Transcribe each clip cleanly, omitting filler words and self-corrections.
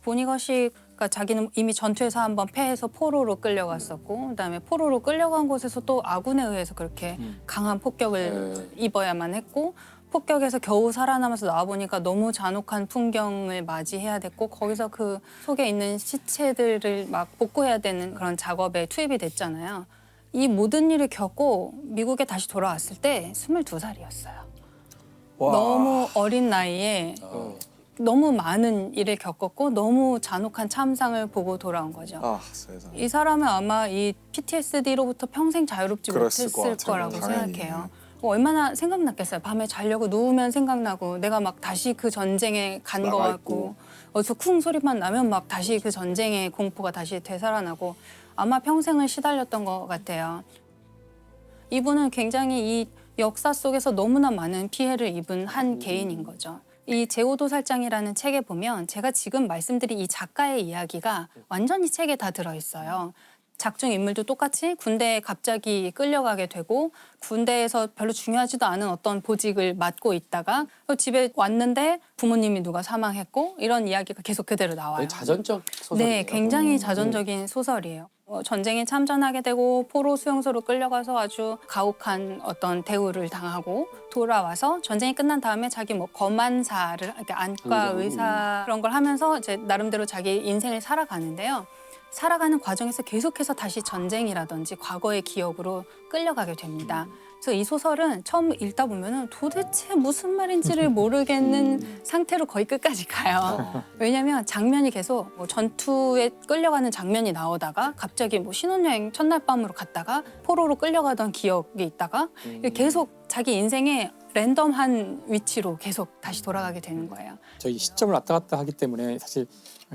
보니거시가 자기는 이미 전투에서 한번 패해서 포로로 끌려갔었고 그다음에 포로로 끌려간 곳에서 또 아군에 의해서 그렇게 강한 폭격을 입어야만 했고 폭격에서 겨우 살아남아서 나와보니까 너무 잔혹한 풍경을 맞이해야 됐고 거기서 그 속에 있는 시체들을 막 복구해야 되는 그런 작업에 투입이 됐잖아요. 이 모든 일을 겪고 미국에 다시 돌아왔을 때 22살이었어요. 너무 어린 나이에 너무 많은 일을 겪었고 너무 잔혹한 참상을 보고 돌아온 거죠. 아, 세상에. 이 사람은 아마 이 PTSD로부터 평생 자유롭지 그랬을 못했을 것 같아요, 거라고 당연히. 생각해요. 얼마나 생각났겠어요. 밤에 자려고 누우면 생각나고 내가 막 다시 그 전쟁에 간 거 나가 같고 어디서 쿵 소리만 나면 막 다시 그 전쟁의 공포가 다시 되살아나고 아마 평생을 시달렸던 것 같아요. 이분은 굉장히 이 역사 속에서 너무나 많은 피해를 입은 한 개인인 거죠. 이 제오도살장이라는 책에 보면 제가 지금 말씀드린 이 작가의 이야기가 완전히 책에 다 들어있어요. 작중 인물도 똑같이 군대에 갑자기 끌려가게 되고 군대에서 별로 중요하지도 않은 어떤 보직을 맡고 있다가 또 집에 왔는데 부모님이 누가 사망했고 이런 이야기가 계속 그대로 나와요. 자전적 소설이에요. 네, 굉장히 자전적인 소설이에요. 전쟁에 참전하게 되고 포로 수용소로 끌려가서 아주 가혹한 어떤 대우를 당하고 돌아와서 전쟁이 끝난 다음에 자기 뭐 검안사를 이렇게 안과 의사 그런 걸 하면서 이제 나름대로 자기 인생을 살아가는데요. 살아가는 과정에서 계속해서 다시 전쟁이라든지 과거의 기억으로 끌려가게 됩니다. 그래서 이 소설은 처음 읽다 보면은 도대체 무슨 말인지를 모르겠는 상태로 거의 끝까지 가요. 왜냐하면 장면이 계속 뭐 전투에 끌려가는 장면이 나오다가 갑자기 뭐 신혼여행 첫날 밤으로 갔다가 포로로 끌려가던 기억이 있다가 계속 자기 인생의 랜덤한 위치로 계속 다시 돌아가게 되는 거예요. 저희 시점을 왔다 갔다 하기 때문에 사실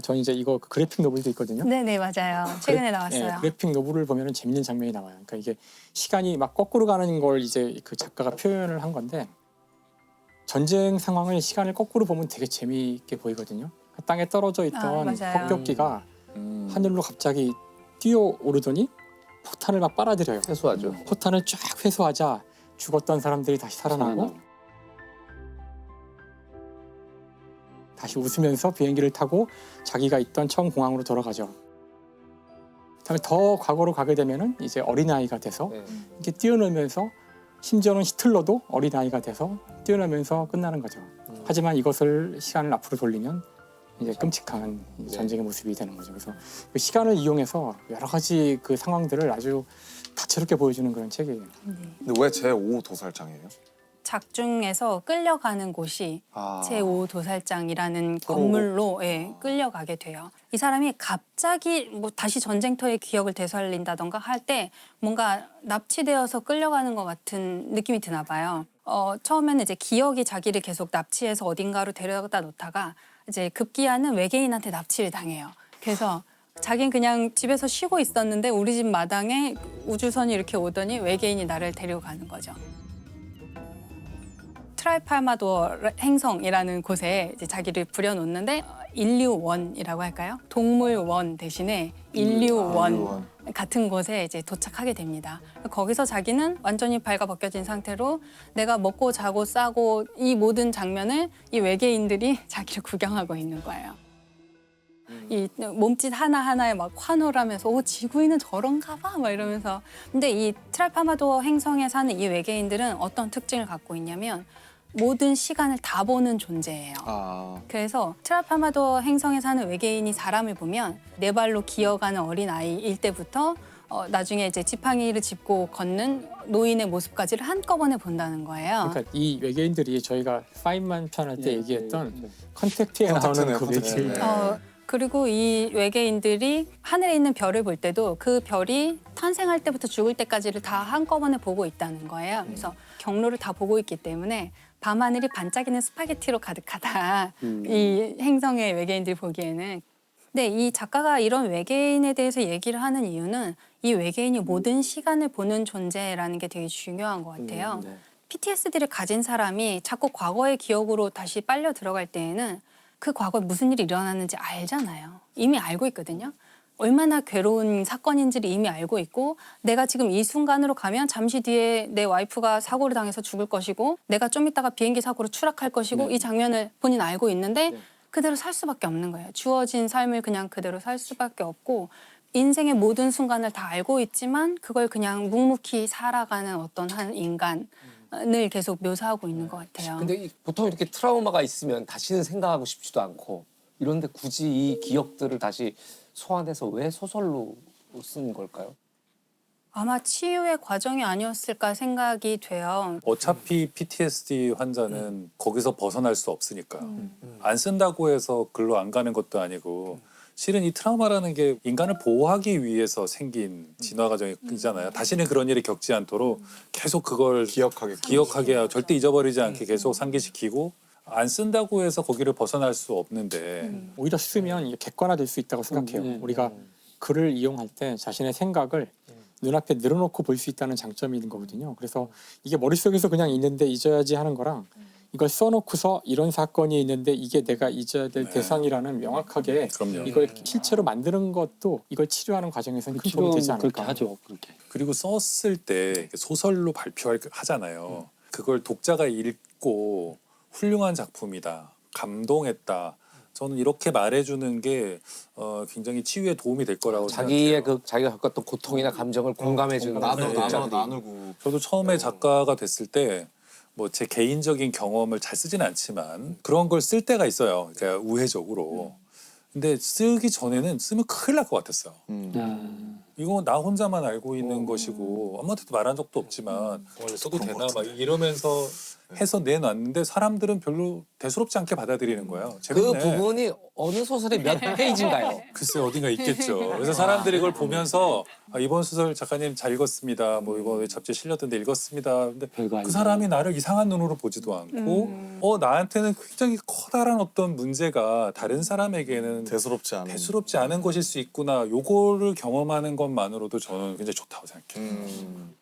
저는 이제 이거 그래픽 노블도 있거든요. 네네 맞아요. 최근에 나왔어요. 네, 그래픽 노블을 보면은 재밌는 장면이 나와요. 그러니까 이게 시간이 막 거꾸로 가는 걸 이제 그 작가가 표현을 한 건데 전쟁 상황을 시간을 거꾸로 보면 되게 재미있게 보이거든요. 땅에 떨어져 있던 맞아요. 폭격기가 하늘로 갑자기 뛰어오르더니 포탄을 막 빨아들여요. 해소하죠. 포탄을 쫙 회수하자 죽었던 사람들이 다시 살아나고 다시 웃으면서 비행기를 타고 자기가 있던 처음 공항으로 돌아가죠. 그다음에 더 과거로 가게 되면은 이제 어린아이가 돼서 이렇게 뛰어놀면서 심지어는 히틀러도 어린아이가 돼서 뛰어놀면서 끝나는 거죠. 하지만 이것을 시간을 앞으로 돌리면 이제 끔찍한 전쟁의 모습이 되는 거죠. 그래서 그 시간을 이용해서 여러 가지 그 상황들을 아주 다채롭게 보여주는 그런 책이에요. 근데 왜 제5 도살장이에요? 작중에서 끌려가는 곳이 제5도살장이라는 건물로 끌려가게 돼요. 이 사람이 갑자기 뭐 다시 전쟁터의 기억을 되살린다던가 할 때 뭔가 납치되어서 끌려가는 것 같은 느낌이 드나 봐요. 처음에는 이제 기억이 자기를 계속 납치해서 어딘가로 데려다 놓다가 이제 급기야는 외계인한테 납치를 당해요. 그래서 자긴 그냥 집에서 쉬고 있었는데 우리 집 마당에 우주선이 이렇게 오더니 외계인이 나를 데리고 가는 거죠. 트라이팔마도어 행성이라는 곳에 이제 자기를 부려놓는데 인류원이라고 할까요? 동물원 대신에 인류원 같은 곳에 이제 도착하게 됩니다. 거기서 자기는 완전히 발가 벗겨진 상태로 내가 먹고 자고 싸고 이 모든 장면을 이 외계인들이 자기를 구경하고 있는 거예요. 이 몸짓 하나하나에 막 환호하면서 오 지구인은 저런가 봐 막 이러면서 근데 이 트라이팔마도어 행성에 사는 이 외계인들은 어떤 특징을 갖고 있냐면 모든 시간을 다 보는 존재예요. 그래서 트라이팔마도어 행성에 사는 외계인이 사람을 보면 네 발로 기어가는 어린 아이일 때부터 나중에 이제 지팡이를 짚고 걷는 노인의 모습까지를 한꺼번에 본다는 거예요. 그러니까 이 외계인들이 저희가 파인만 편할 때 얘기했던 컨택트에 나오는 그 외계인. 그리고 이 외계인들이 하늘에 있는 별을 볼 때도 그 별이 탄생할 때부터 죽을 때까지를 다 한꺼번에 보고 있다는 거예요. 그래서 경로를 다 보고 있기 때문에 밤하늘이 반짝이는 스파게티로 가득하다. 이 행성의 외계인들이 보기에는. 근데 이 작가가 이런 외계인에 대해서 얘기를 하는 이유는 이 외계인이 모든 시간을 보는 존재라는 게 되게 중요한 것 같아요. PTSD를 가진 사람이 자꾸 과거의 기억으로 다시 빨려 들어갈 때에는 그 과거에 무슨 일이 일어났는지 알잖아요. 이미 알고 있거든요. 얼마나 괴로운 사건인지를 이미 알고 있고 내가 지금 이 순간으로 가면 잠시 뒤에 내 와이프가 사고를 당해서 죽을 것이고 내가 좀 이따가 비행기 사고로 추락할 것이고 이 장면을 본인 알고 있는데 그대로 살 수밖에 없는 거예요. 주어진 삶을 그냥 그대로 살 수밖에 없고 인생의 모든 순간을 다 알고 있지만 그걸 그냥 묵묵히 살아가는 어떤 한 인간을 계속 묘사하고 있는 것 같아요. 근데 보통 이렇게 트라우마가 있으면 다시는 생각하고 싶지도 않고 이런데 굳이 이 기억들을 다시 소환해서 왜 소설로 쓴 걸까요? 아마 치유의 과정이 아니었을까 생각이 돼요. 어차피 PTSD 환자는 거기서 벗어날 수 없으니까 안 쓴다고 해서 글로 안 가는 것도 아니고 실은 이 트라우마라는 게 인간을 보호하기 위해서 생긴 진화 과정이잖아요. 다시는 그런 일이 겪지 않도록 계속 그걸 기억하게 하고 절대 잊어버리지 않게 계속 상기시키고 안 쓴다고 해서 거기를 벗어날 수 없는데 오히려 쓰면 이게 객관화될 수 있다고 생각해요. 우리가 글을 이용할 때 자신의 생각을 눈앞에 늘어놓고 볼 수 있다는 장점이 있는 거거든요. 그래서 이게 머릿속에서 그냥 있는데 잊어야지 하는 거랑 이걸 써놓고서 이런 사건이 있는데 이게 내가 잊어야 될 대상이라는 명확하게 그럼요. 이걸 실제로 만드는 것도 이걸 치료하는 과정에서는 큰 도움이 되지 않을까. 그렇게 하죠. 그렇게. 그리고 썼을 때 소설로 발표하잖아요. 그걸 독자가 읽고 훌륭한 작품이다, 감동했다. 저는 이렇게 말해주는 게 굉장히 치유에 도움이 될 거라고 자기의 생각해요. 자기가 겪었던 고통이나 감정을 공감해주는 독자들이. 나누고. 저도 처음에 작가가 됐을 때 뭐 제 개인적인 경험을 잘 쓰진 않지만 그런 걸 쓸 때가 있어요. 그러니까 우회적으로. 근데 쓰기 전에는 쓰면 큰일 날 것 같았어요. 이거 나 혼자만 알고 있는 것이고 아무한테도 말한 적도 없지만 써도 되나 막 이러면서 해서 내놨는데 사람들은 별로 대수롭지 않게 받아들이는 거예요. 그 재밌네. 부분이 어느 소설의 몇 페이지인가요? 글쎄 어딘가 있겠죠. 그래서 사람들이 이걸 보면서 이번 소설 작가님 잘 읽었습니다. 뭐 이번 잡지에 실렸던데 읽었습니다. 근데 별거 아니고. 그 사람이 나를 이상한 눈으로 보지도 않고 나한테는 굉장히 커다란 어떤 문제가 다른 사람에게는 대수롭지 않은 것일 수 있구나. 요거를 경험하는 것만으로도 저는 굉장히 좋다고 생각해요.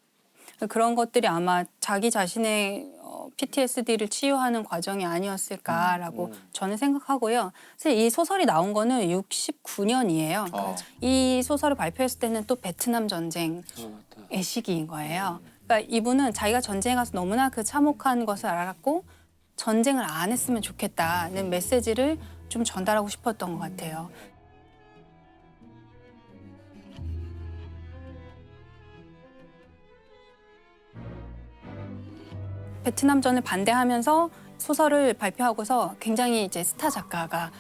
그런 것들이 아마 자기 자신의 PTSD를 치유하는 과정이 아니었을까라고 저는 생각하고요. 사실 이 소설이 나온 거는 69년이에요. 이 소설을 발표했을 때는 또 베트남 전쟁의 시기인 거예요. 그러니까 이분은 자기가 전쟁에 가서 너무나 그 참혹한 것을 알았고 전쟁을 안 했으면 좋겠다는 메시지를 좀 전달하고 싶었던 것 같아요. 베트남전을 반대하면서 소설을 발표하고서 굉장히 이제 스타 작가가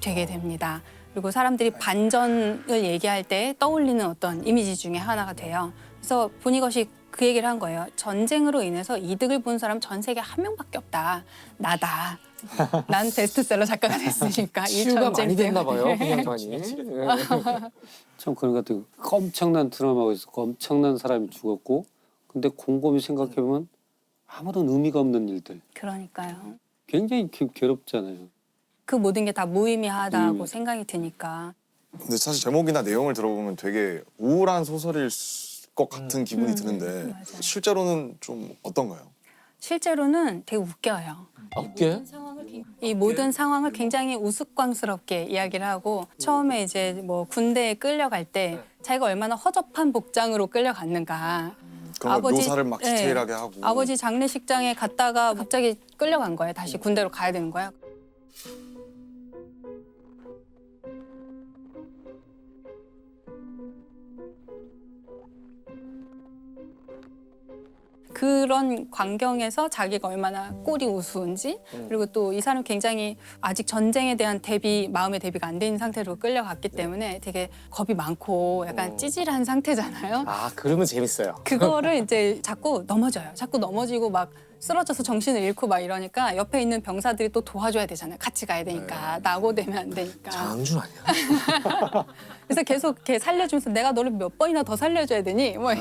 되게 됩니다. 그리고 사람들이 반전을 얘기할 때 떠올리는 어떤 이미지 중에 하나가 돼요. 그래서 보니것이 그 얘기를 한 거예요. 전쟁으로 인해서 이득을 본 사람 전 세계에 한 명밖에 없다. 나다. 난 베스트셀러 작가가 됐으니까. 이 치유가 전쟁 많이 됐나 때문에. 봐요, 그 양반이. 참 그런 것 같아요. 엄청난 트라우마가 있었고 엄청난 사람이 죽었고 근데 곰곰이 생각해보면 아무런 의미가 없는 일들. 그러니까요. 굉장히 괴롭잖아요. 그 모든 게 다 무의미하다고 생각이 드니까. 근데 사실 제목이나 내용을 들어보면 되게 우울한 소설일 것 같은 기분이 드는데 맞아요. 실제로는 좀 어떤가요? 실제로는 되게 웃겨요. 어깨? 이 모든 상황을 굉장히 우스꽝스럽게 이야기를 하고 처음에 이제 뭐 군대에 끌려갈 때 자기가 얼마나 허접한 복장으로 끌려갔는가. 그런 걸 묘사를 막 네. 디테일하게 하고. 아버지 장례식장에 갔다가 갑자기 끌려간 거예요. 다시 군대로 가야 되는 거예요. 그런 광경에서 자기가 얼마나 꼴이 우스운지 그리고 또 이 사람 굉장히 아직 전쟁에 대한 마음의 대비가 안 돼 있는 상태로 끌려갔기 때문에 되게 겁이 많고 약간 찌질한 상태잖아요. 아, 그러면 재밌어요. 그거를 이제 자꾸 넘어져요. 자꾸 넘어지고 막 쓰러져서 정신을 잃고 막 이러니까 옆에 있는 병사들이 또 도와줘야 되잖아요. 같이 가야 되니까. 낙오되면 안 되니까. 장준 아니야? 그래서 계속 이렇게 살려주면서 내가 너를 몇 번이나 더 살려줘야 되니? 뭐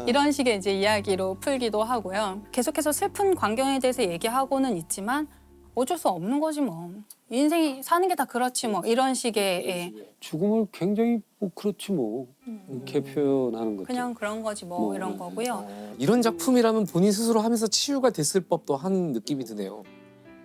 이런 식의 이제 이야기로 풀기도 하고요. 계속해서 슬픈 광경에 대해서 얘기하고는 있지만 어쩔 수 없는 거지 뭐. 인생이 사는 게 다 그렇지 뭐. 이런 식의 죽음을 굉장히 뭐 그렇지 뭐 이렇게 표현하는 거죠. 그냥 그런 거지 뭐 이런 거고요. 이런 작품이라면 본인 스스로 하면서 치유가 됐을 법도 한 느낌이 드네요.